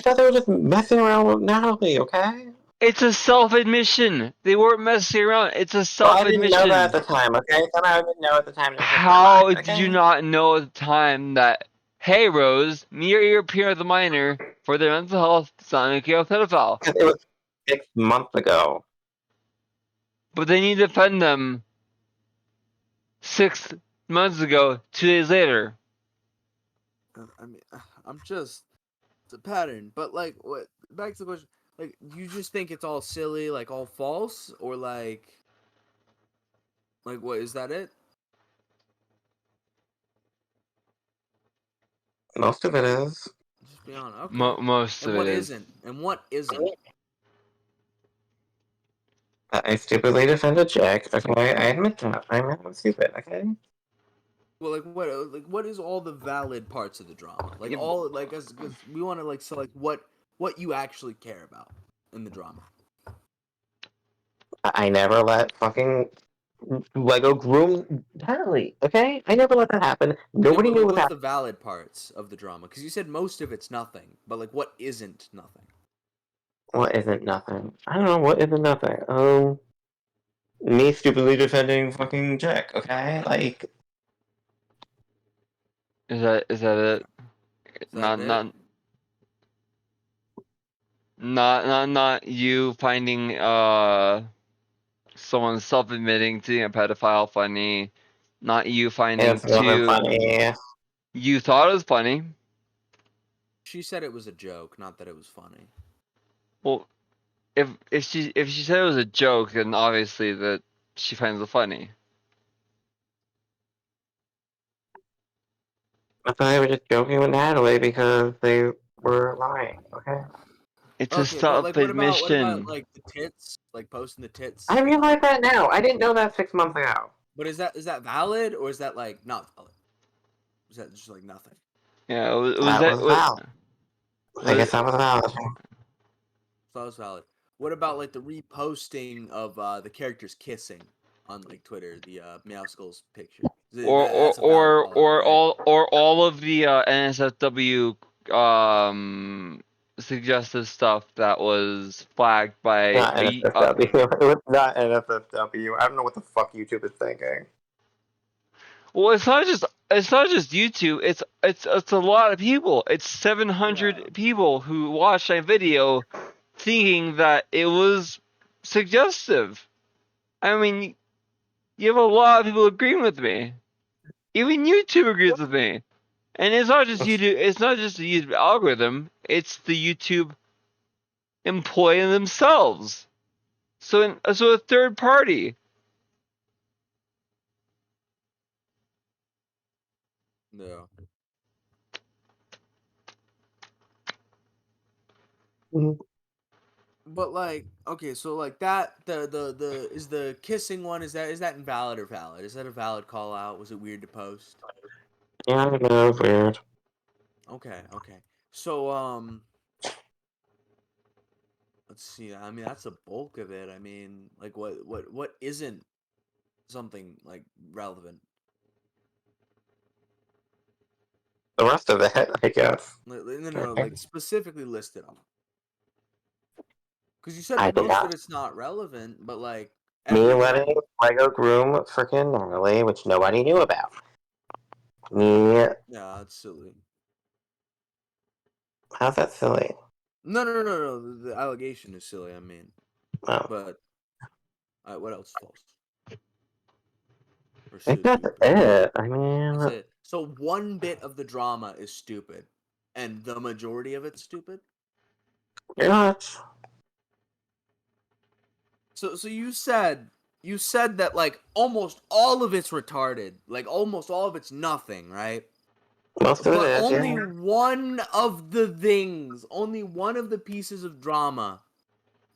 thought they were just messing around with Natalie, okay? It's a self-admission. They weren't messing around. It's a Well, I didn't know that self-admission. at the time, okay? Somehow I didn't know at the time to change my mind, How did you okay? not know at the time that, hey, Rose, me or your peer the minor for their mental health, it's not okay with pedophile. Because it was 6 months ago. But then you defend them 6 months ago, 2 days later. I mean, I'm just it's a pattern. But like, what? Back to the question. Like, you just think it's all silly, like all false, or like what is that it? Most of it is. Just be honest. Okay. Most And of what it is. isn't? And what isn't? I stupidly defended Jack, okay? I admit that. I'm stupid, okay? Well, like what is all the valid parts of the drama? Like all like as because we want to like select what you actually care about in the drama. I never let fucking Lego groom Natalie, okay? I never let that happen. Yeah, Nobody but knew like what what's that. the valid parts of the drama? Because you said most of it's nothing, but like what isn't nothing? What isn't nothing? I don't know, what isn't nothing? Me stupidly defending fucking Jack, okay? Like, Is that Okay, it? is that Not it? not not you finding someone self-admitting to being a pedophile funny. Not you finding it wasn't two. funny. You thought it was funny. She said it was a joke, not that it was funny. Well, if she said it was a joke, then obviously that she finds it funny. I thought they were just joking with Natalie because they were lying, okay? It's a Okay, but like what about self-admission. like the tits? Like posting the tits I and realize like that now. I didn't know that 6 months ago. but is that valid or is that like not valid? Is that just like nothing? Yeah, was That that was valid. I was guess that was valid. So that was valid. What about like the reposting of the characters kissing on like Twitter, the Meowskulls picture? That's a valid call out, right? or all of the NSFW suggestive stuff that was flagged by Not NSFW. It was not NSFW. I don't know what the fuck YouTube is thinking. well, it's not just YouTube. It's a lot of people. It's Yeah. 700 people who watched that video, thinking that it was suggestive. I mean, you have a lot of people agreeing with me. Even YouTube agrees with me. And it's not just YouTube. It's not just the YouTube algorithm. It's the YouTube employee themselves. So a third party. No. Mhm. But like, okay, so like that the is the kissing one is that invalid or valid? Is that a valid call out? Was it weird to post? Yeah, I know, it's weird. Okay, okay. So let's see. I mean, that's the bulk of it. I mean, like what isn't something like relevant? The rest of it, I guess. No, like specifically listed them. Because you said I did most not. of it's not relevant, but like Me everything. letting Lego groom freaking Natalie, which nobody knew about. Me, Yeah, it's silly. how's that silly? No. The allegation is silly. I mean, Oh, but what else is false or I think that's stupid? it. I That's mean, it. So one bit of the drama is stupid, and the majority of it's stupid. you're not. So you said that like almost all of it's retarded, like almost all of it's nothing, right? Most of it But is, only yeah. one of the things, only one of the pieces of drama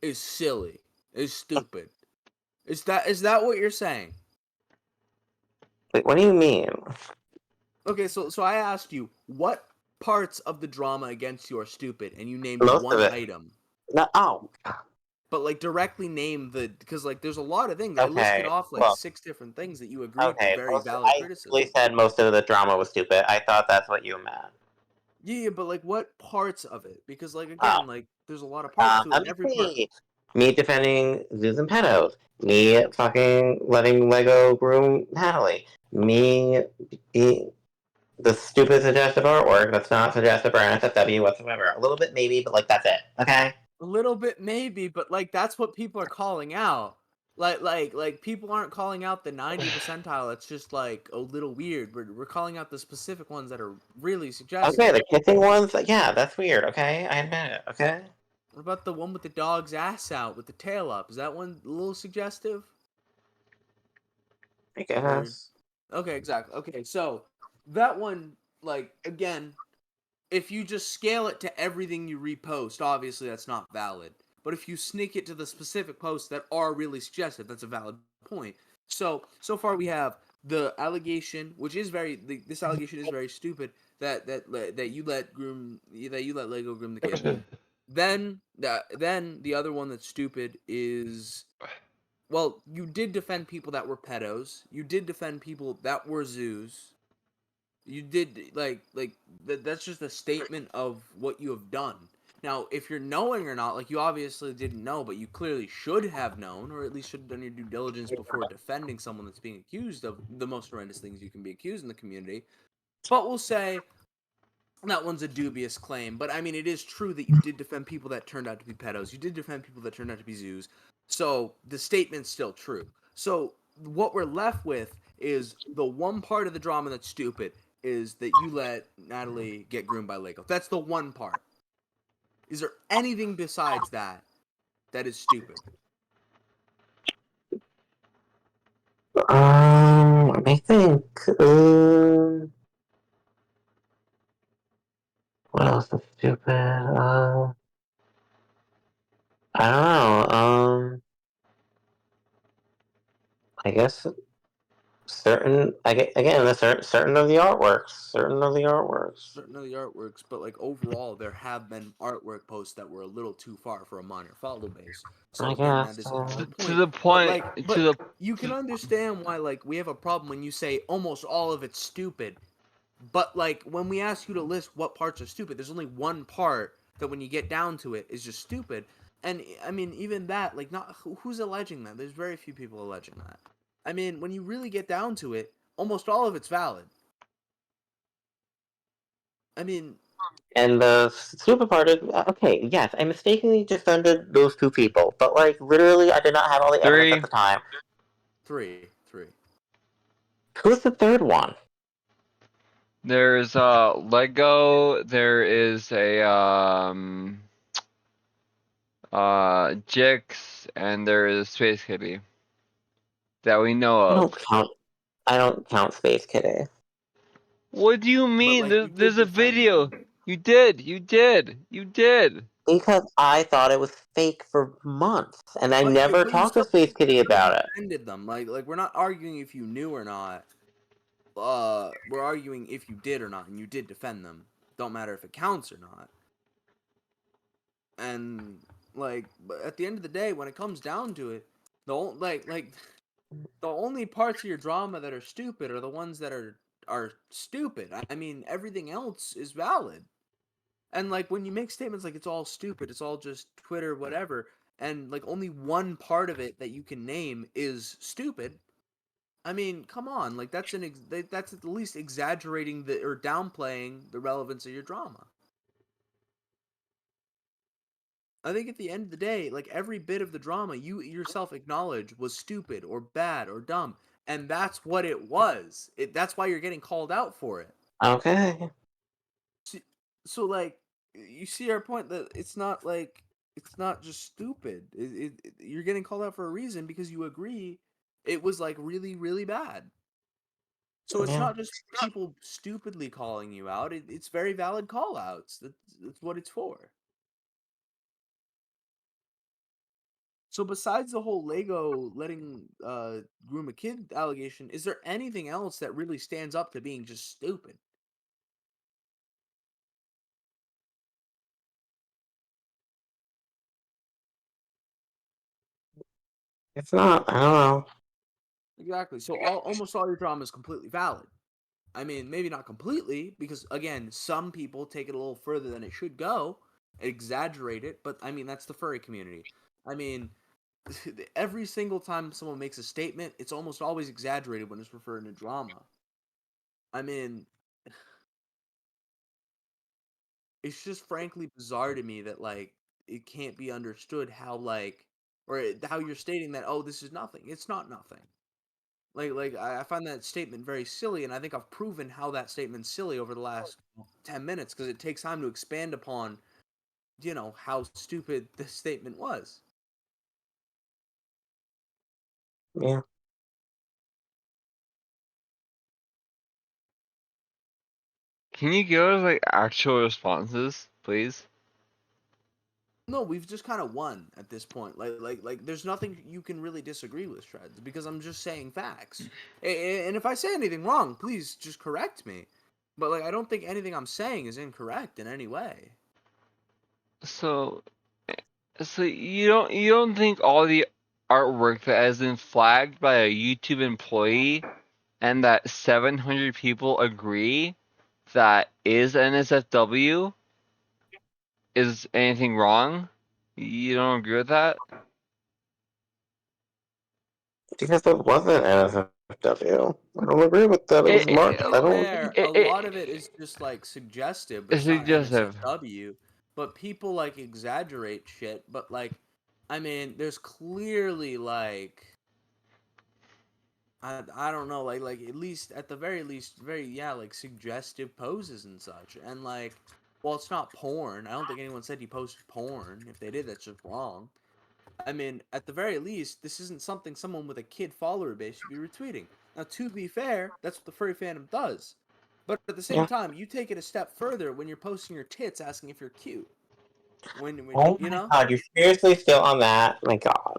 is silly, is stupid. Is that what you're saying? Wait, what do you mean? Okay, so I asked you what parts of the drama against you are stupid, and you named Most of one it. item. No, oh, But like directly name the, because like there's a lot of things. I listed okay. off like Well, 6 different things that you agreed were okay. very Most, valid I criticism. really said most of the drama was stupid. I thought that's what you meant. Yeah, but like what parts of it? Because like Oh, again, like there's a lot of parts to it, let and me every part. see. Me defending zoos and pedos. Me fucking letting Lego groom Natalie. Me being the stupid suggestive artwork that's not suggestive for NSFW whatsoever. A little bit maybe, but like that's it. Okay? A little bit maybe, but like that's what people are calling out. Like people aren't calling out the 90 percentile. It's just like a little weird. We're calling out the specific ones that are really Okay, suggestive. the kissing ones, yeah, that's weird, okay? I admit it, okay? What about the one with the dog's ass out with the tail up? Is that one a little suggestive? I Or guess. okay, exactly. Okay, so that one, like again, if you just scale it to everything you repost, obviously that's not valid. But if you sneak it to the specific posts that are really suggestive, that's a valid point. So far we have the allegation, which is this allegation is very stupid, that you let Lego groom the kid. Then the other one that's stupid is, well, you did defend people that were pedos. You did defend people that were zoos. You did that's just a statement of what you have done. Now, if you're knowing or not, like you obviously didn't know, but you clearly should have known, or at least should have done your due diligence before defending someone that's being accused of the most horrendous things you can be accused in the community. But we'll say that one's a dubious claim. But I mean, it is true that you did defend people that turned out to be pedos. You did defend people that turned out to be zoos. So the statement's still true. So what we're left with is the one part of the drama that's stupid is that you let Natalie get groomed by Lego. That's the one part. Is there anything besides that that is stupid? I think, what else is stupid? I don't know, I guess again, certain of the artworks, Certain of the artworks, but like overall, there have been artwork posts that were a little too far for a minor follow base. So I again, guess, that is a valid To point. the point, to But the you can understand why like we have a problem when you say almost all of it's stupid. But like when we ask you to list what parts are stupid, there's only one part that when you get down to it is just stupid. And I mean, even that, like, not who's alleging that? There's very few people alleging that. I mean, when you really get down to it, almost all of it's valid. I mean, and the stupid part is, okay, yes, I mistakenly defended those two people, but like, literally, I did not have all the evidence at three. the time. three. Who's the third one? There's Lego. There is a Jix, and there is Space Kitty that we know I of. don't count. I don't count Space Kitty. What do you But mean? like, you There's did a defend video. them. You did. Because I thought it was fake for months, and I never But you talked to still Space Kitty about it. defended them. Like we're not arguing if you knew or not. We're arguing if you did or not, and you did defend them. Don't matter if it counts or not. And like, but at the end of the day, when it comes down to it, the only parts of your drama that are stupid are the ones that are stupid. I mean, everything else is valid. And like when you make statements like it's all stupid, it's all just Twitter, whatever, and like only one part of it that you can name is stupid. I mean, come on, like that's at the least exaggerating the or downplaying the relevance of your drama. I think at the end of the day, like every bit of the drama you yourself acknowledge was stupid or bad or dumb, and that's what it was. That's why you're getting called out for it. Okay. So, so like you see our point that it's not like it's not just stupid. You're getting called out for a reason because you agree it was like really, really bad. So it's Yeah. not just people stupidly calling you out. It's very valid call outs. That's what it's for. So besides the whole Lego letting groom a kid allegation, is there anything else that really stands up to being just stupid? It's not. I don't know. Exactly. So almost all your drama is completely valid. I mean, maybe not completely, because again, some people take it a little further than it should go, exaggerate it, but I mean, that's the furry community. I mean, every single time someone makes a statement, it's almost always exaggerated when it's referring to drama. I mean, it's just frankly bizarre to me that like it can't be understood how like how you're stating that, oh, this is nothing. It's not nothing. I find that statement very silly, and I think I've proven how that statement's silly over the last 10 minutes because it takes time to expand upon, how stupid this statement was. Yeah. Can you give us like actual responses, please? No, we've just kind of won at this point. There's nothing you can really disagree with, Shreds, because I'm just saying facts. And if I say anything wrong, please just correct me. But like, I don't think anything I'm saying is incorrect in any way. So, so you don't think all the artwork that has been flagged by a YouTube employee and that 700 people agree that is NSFW is anything wrong? You don't agree with that? Because it wasn't NSFW. I don't agree with that. It was To marked. be I don't. fair, a lot of it is just like suggestive, but It's it's not suggestive. NSFW. But people like exaggerate shit. But like, I mean, there's clearly like, I don't know, like at least at the very least, very like suggestive poses and such. And like, well, it's not porn. I don't think anyone said he posted porn. If they did, that's just wrong. I mean, at the very least, this isn't something someone with a kid follower base should be retweeting. Now, to be fair, that's what the furry fandom does. But at the same Yeah. time, you take it a step further when you're posting your tits asking if you're cute. When Oh you my know? god, you're seriously still on that? My god.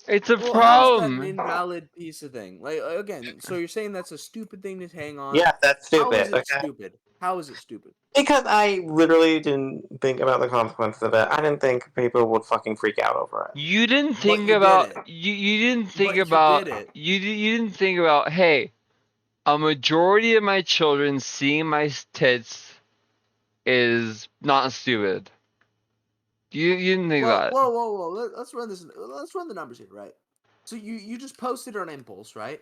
It's a Well, how is that an problem. invalid piece of thing? Like again, so you're saying that's a stupid thing to hang on? Yes, that's How is stupid. it Okay. stupid? How is it stupid? Because I literally didn't think about the consequences of it. I didn't think people would fucking freak out over it. You didn't But think you did about it. you didn't think But you about did it. you didn't think about, hey, a majority of my children seeing my tits is not stupid. You didn't think Well, that. whoa, whoa, whoa. Let's run this. Let's run the numbers here, right? So you just posted on impulse, right?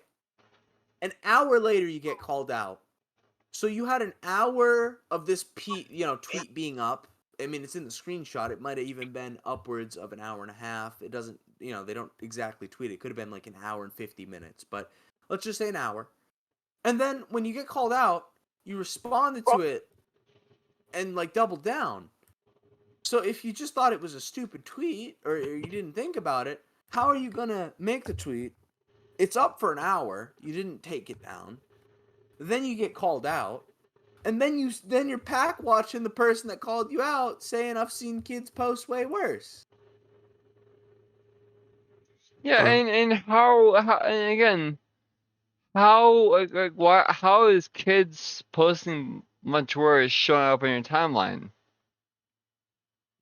An hour later, you get called out. So you had an hour of this tweet being up. I mean, it's in the screenshot. It might have even been upwards of an hour and a half. It doesn't, they don't exactly tweet it. It could have been like an hour and 50 minutes, but let's just say an hour. And then when you get called out, you responded to it and like doubled down. So if you just thought it was a stupid tweet or you didn't think about it, how are you gonna make the tweet? It's up for an hour. You didn't take it down. Then you get called out, and then you're pack watching the person that called you out, saying I've seen kids post way worse. Yeah, and how and again, how like why how is kids posting much worse showing up on your timeline?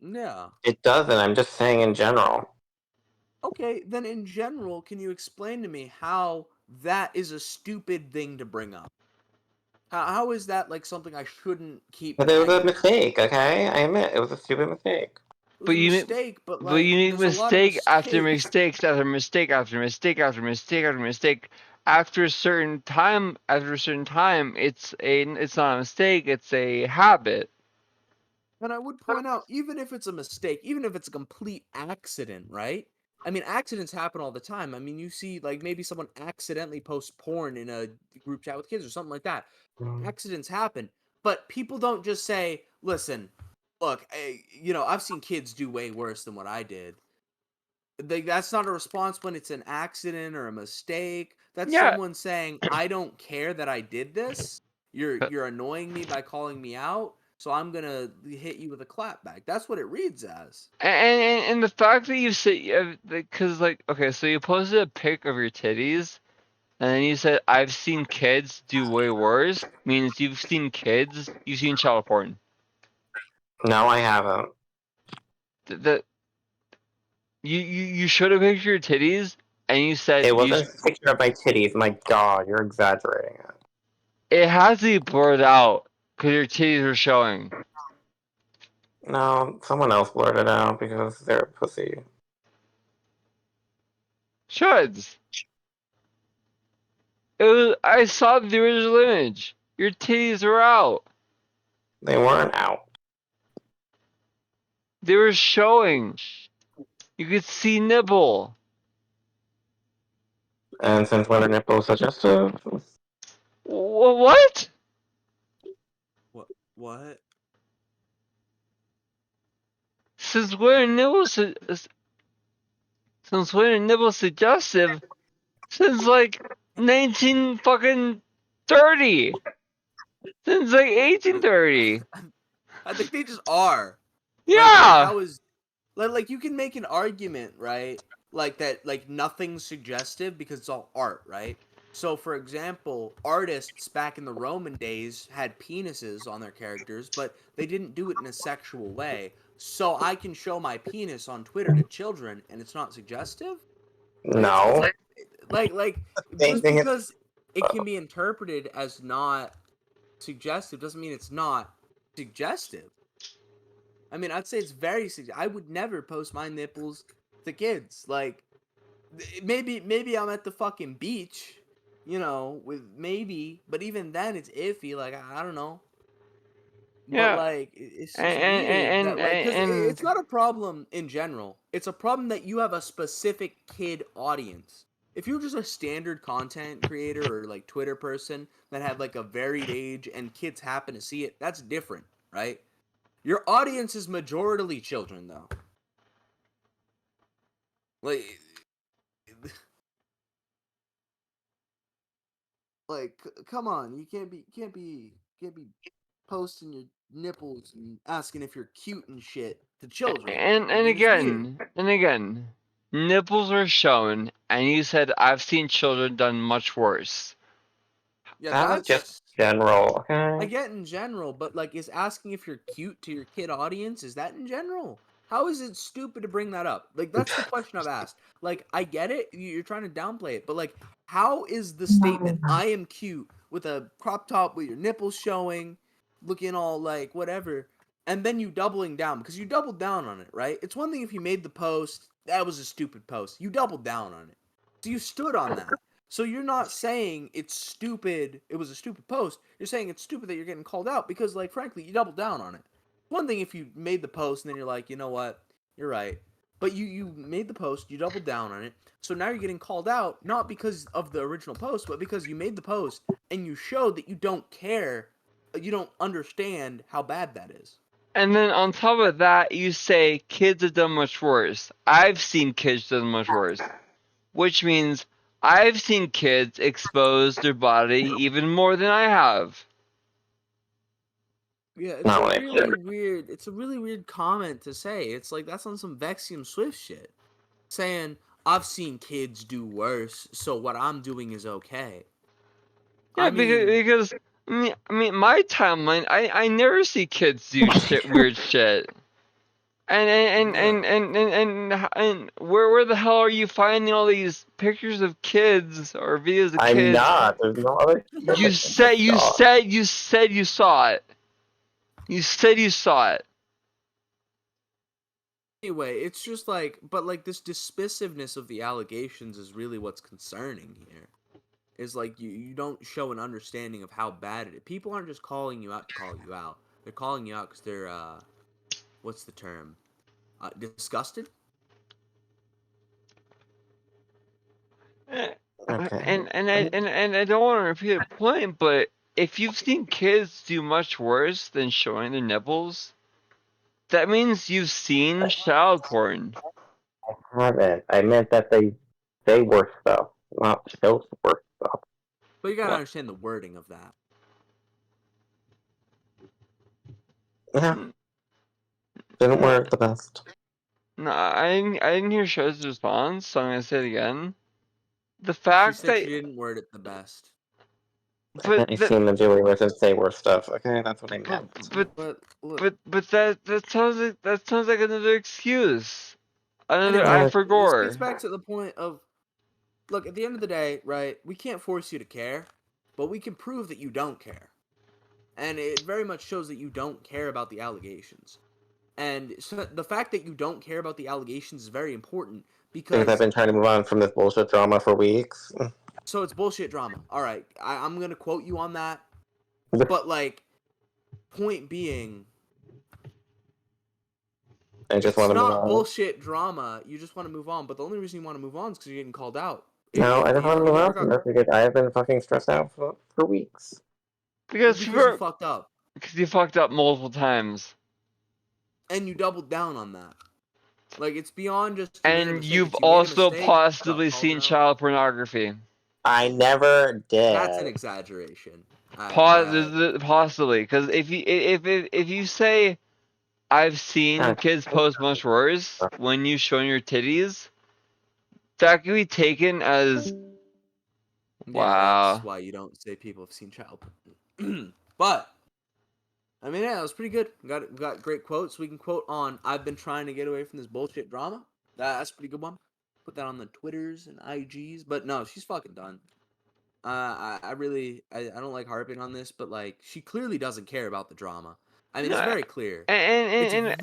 Yeah. It doesn't. I'm just saying in general. Okay, then in general, can you explain to me how that is a stupid thing to bring up? How is that like something I shouldn't keep But it was a bragging about? mistake, okay? I admit, it was a stupid mistake. It But was a you make mistake, but but you like make there's a lot of mistake after mistakes. mistakes after mistake after mistake after mistake after mistake. After a certain time, it's not a mistake. It's a habit. And I would point out, even if it's a mistake, even if it's a complete accident, right? I mean, accidents happen all the time. I mean, you see, like, maybe someone accidentally posts porn in a group chat with kids or something like that. Mm. Accidents happen. But people don't just say, listen, look, I've seen kids do way worse than what I did. That's not a response when it's an accident or a mistake. That's Yeah. someone saying, "I don't care that I did this. You're annoying me by calling me out, so I'm gonna hit you with a clapback." That's what it reads as. And the fact that you say, because like, okay, so you posted a pic of your titties, and then you said, "I've seen kids do way worse," means you've seen child porn. No, I haven't. That you showed a picture of your titties, and you said It wasn't a picture of my titties. My God, you're exaggerating it. it has to be blurred out because your titties are showing. No, someone else blurred it out because they're a pussy. Shoulds. I saw the original image. Your titties were out. They weren't out. They were showing. You could see nipple. And since when are nipples suggestive? What? What? Since when are nipples? Since when are nipples suggestive? Since like 19 fucking 30. Since like 1830. I think they just are. Like Yeah. how is like you can make an argument, right? Like that like nothing's suggestive because it's all art, right? So for example, artists back in the Roman days had penises on their characters, but they didn't do it in a sexual way. So I can show my penis on Twitter to children and it's not suggestive? Like No. like Same just thing. because it can be interpreted as not suggestive doesn't mean it's not suggestive. I mean, I'd say it's very suggestive. I would never post my nipples to kids. Like, maybe I'm at the fucking beach, with maybe, but even then it's iffy. Like, I don't know. But Yeah. like, it's just weird And that like, because and it's not a problem in general. It's a problem that you have a specific kid audience. If you're just a standard content creator or like Twitter person that have like a varied age and kids happen to see it, that's different, right? Your audience is majority children, though. Like, come on, you can't be posting your nipples and asking if you're cute and shit to children. I and mean, it's weird. again, nipples are shown, and you said I've seen children done much worse. Yeah, That was just that's general, I okay? get in general, but like, is asking if you're cute to your kid audience, is that in general? How is it stupid to bring that up? Like, that's the question I've asked. Like, I get it, you're trying to downplay it, but like, how is the statement, I am cute, with a crop top with your nipples showing, looking all like whatever, and then you doubling down, because you doubled down on it, right? It's one thing if you made the post, that was a stupid post. You doubled down on it. So you stood on that. So you're not saying it's stupid, it was a stupid post. You're saying it's stupid that you're getting called out because, like, frankly, you doubled down on it. One thing if you made the post and then you're like, you know what, you're right. But you made the post, you doubled down on it. So now you're getting called out, not because of the original post, but because you made the post and you showed that you don't care, you don't understand how bad that is. And then on top of that, you say kids have done much worse. I've seen kids done much worse, which means I've seen kids expose their body even more than I have. Yeah, Not what I said. it's a really weird comment to say. It's like that's on some Vexium Swift shit. Saying I've seen kids do worse, so what I'm doing is okay. Yeah, I mean, because my timeline, I never see kids do weird shit. yeah. And where the hell are you finding all these pictures of kids or videos of I'm kids? not. There's no other You said you said you said you saw it. You said you saw it. Anyway, it's just like, but like this dismissiveness of the allegations is really what's concerning here. Is like you don't show an understanding of how bad it is. People aren't just calling you out to call you out. They're calling you out because they're what's the term? Disgusted. Okay. And I don't want to repeat a point, but if you've seen kids do much worse than showing their nipples, That means you've seen child porn. I haven't. I meant that they say worse stuff, not show worse stuff. But you gotta What? understand the wording of that. Yeah, N- didn't No, work the best. no, I didn't hear Show's response, so I'm gonna say it again. The She fact said that, she didn't word it the best. I but that, seen them doing worse and say worse stuff. Okay, that's what I but, meant. but, But look, that sounds like another excuse. and Another it I Uh, this gets forgore. back to the point of, look, at the end of the day, right? We can't force you to care, but we can prove that you don't care, and it very much shows that you don't care about the allegations. And so the fact that you don't care about the allegations is very important because I've because been trying to move on from this bullshit drama for weeks. so it's bullshit drama. All right, I'm gonna quote you on that, but like, point being, I just it's want to move not on. bullshit drama. You just want to move on, but the only reason you want to move on is because you're getting called out. No, I If just want to you move never on from got, this because I have been fucking stressed out for weeks. Because because you you fucked up fucked up multiple times. and you doubled down on that. Like, it's beyond just you made a And mistake. you've It's you made a also mistake, got possibly called seen out. child pornography. I never That's an did. exaggeration. Possibly, because if you say I've seen kids post much worse when you show your titties, that could be taken as Yeah, that's wow. why you don't say people have seen child porn. But I mean, yeah, it was pretty good. We got great quotes. We can quote on "I've been trying to get away from this bullshit drama." That's a pretty good one. Put that on the Twitters and IGs. But no, she's fucking done. I really I don't like harping on this, but like she clearly doesn't care about the drama. I mean, No, it's very clear. and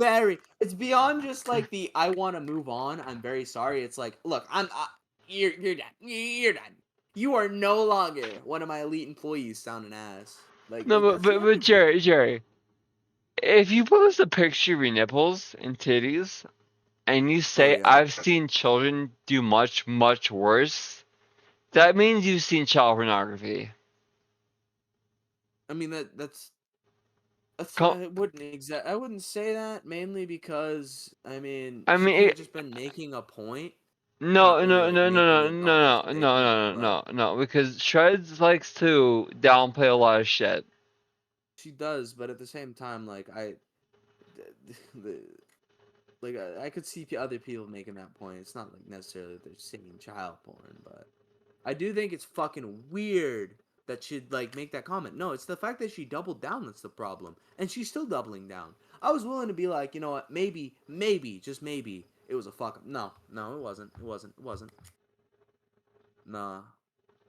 It's beyond just like the I want to move on. I'm very sorry. It's like, look, you're done. You're done. You are no longer one of my elite employees. Sounding ass. no, Like that's the but energy. Jerry, if you post a picture of your nipples and titties and you Oh say yeah. I've seen children do much worse, that means you've seen child pornography. I mean that's Come, I wouldn't say that mainly because I mean I she mean, could have just been making a point, not no, really no, like no, no, making no, a thoughtful no, no, statement. no, no, But no, no, because Shreds likes to downplay a lot of shit. she does. But at the same time, like the, I could see other people making that point. It's not like necessarily that they're seeing child porn, but I do think it's fucking weird that she'd like make that comment. No, it's the fact that she doubled down that's the problem, and she's still doubling down. I was willing to be like, you know what, maybe, just maybe, it was a fuck up. No, it wasn't. Nah.